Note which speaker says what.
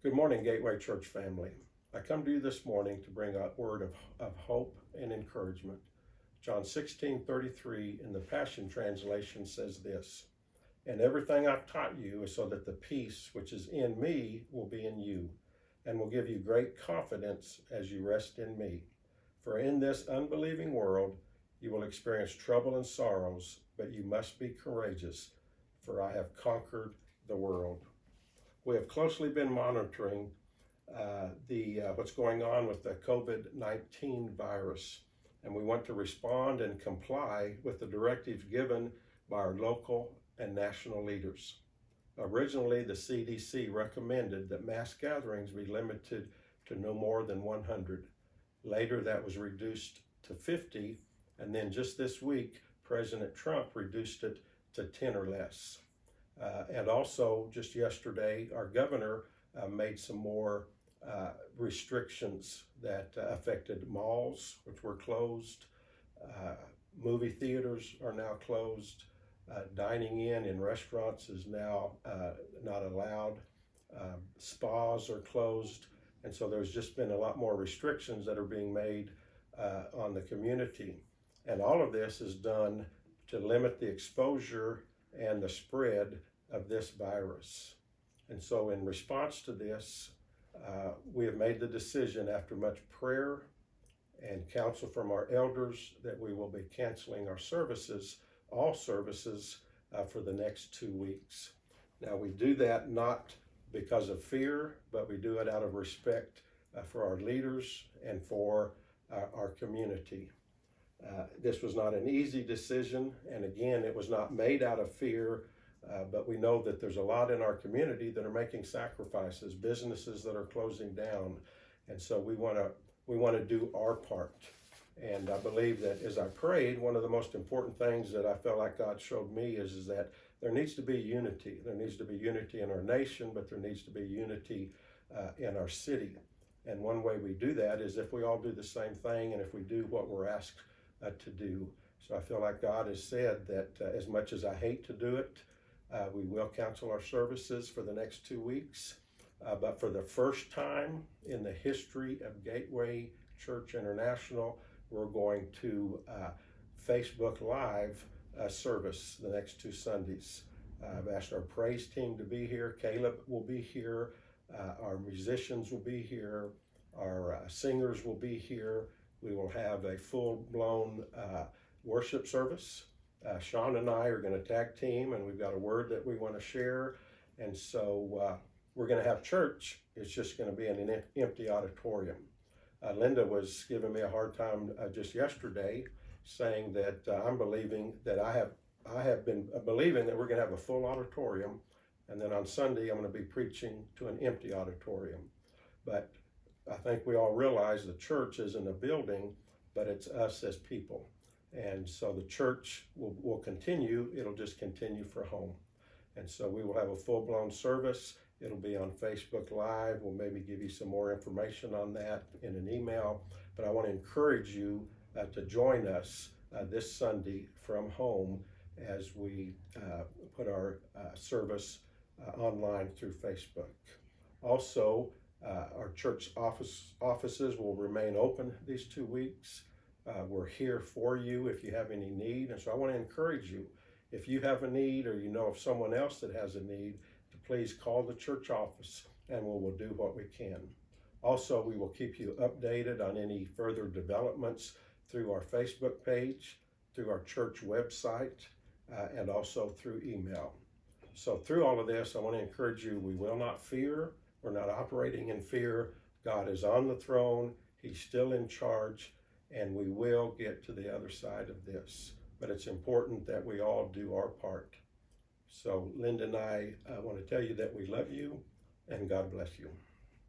Speaker 1: Good morning, Gateway Church family. I come to you this morning to bring a word of hope and encouragement. John 16:33 in the Passion Translation says this, "And everything I've taught you is so that the peace which is in me will be in you, and will give you great confidence as you rest in me. For in this unbelieving world you will experience trouble and sorrows, but you must be courageous, for I have conquered the world." We have closely been monitoring what's going on with the COVID-19 virus, and we want to respond and comply with the directives given by our local and national leaders. Originally, the CDC recommended that mass gatherings be limited to no more than 100. Later, that was reduced to 50, and then just this week, President Trump reduced it to 10 or less. And also, just yesterday, our governor made some more restrictions that affected malls, which were closed. Movie theaters are now closed. Dining in restaurants is now not allowed. Spas are closed. And so there's just been a lot more restrictions that are being made on the community. And all of this is done to limit the exposure and the spread of this virus. And so in response to this, we have made the decision after much prayer and counsel from our elders that we will be canceling our services, all services, for the next 2 weeks. Now we do that not because of fear, but we do it out of respect for our leaders and for our community. This was not an easy decision, and again, it was not made out of fear, but we know that there's a lot in our community that are making sacrifices, businesses that are closing down, and so we want to do our part. And I believe that as I prayed, one of the most important things that I felt like God showed me is that there needs to be unity. There needs to be unity in our nation, but there needs to be unity in our city. And one way we do that is if we all do the same thing and if we do what we're asked to do. So I feel like God has said that as much as I hate to do it, we will cancel our services for the next 2 weeks. But for the first time in the history of Gateway Church International, we're going to Facebook Live service the next 2 Sundays. I've asked our praise team to be here. Caleb will be here. Our musicians will be here. Our singers will be here. We will have a full-blown worship service. Sean and I are going to tag team, and we've got a word that we want to share. And so we're going to have church. It's just going to be in an empty auditorium. Linda was giving me a hard time just yesterday, saying that I'm believing that I have been believing that we're going to have a full auditorium, and then on Sunday I'm going to be preaching to an empty auditorium. But I think we all realize the church isn't a building, but it's us as people. And so the church will continue. It'll just continue for home. And so we will have a full-blown service. It'll be on Facebook Live. We'll maybe give you some more information on that in an email. But I want to encourage you to join us this Sunday from home as we put our service online through Facebook. Also, our church offices will remain open these 2 weeks. We're here for you if you have any need. And so I want to encourage you, if you have a need or you know of someone else that has a need, to please call the church office and we will do what we can. Also, we will keep you updated on any further developments through our Facebook page, through our church website, and also through email. So through all of this, I want to encourage you, we will not fear. We're not operating in fear. God is on the throne. He's still in charge, and we will get to the other side of this. But it's important that we all do our part. So Linda and I want to tell you that we love you, and God bless you.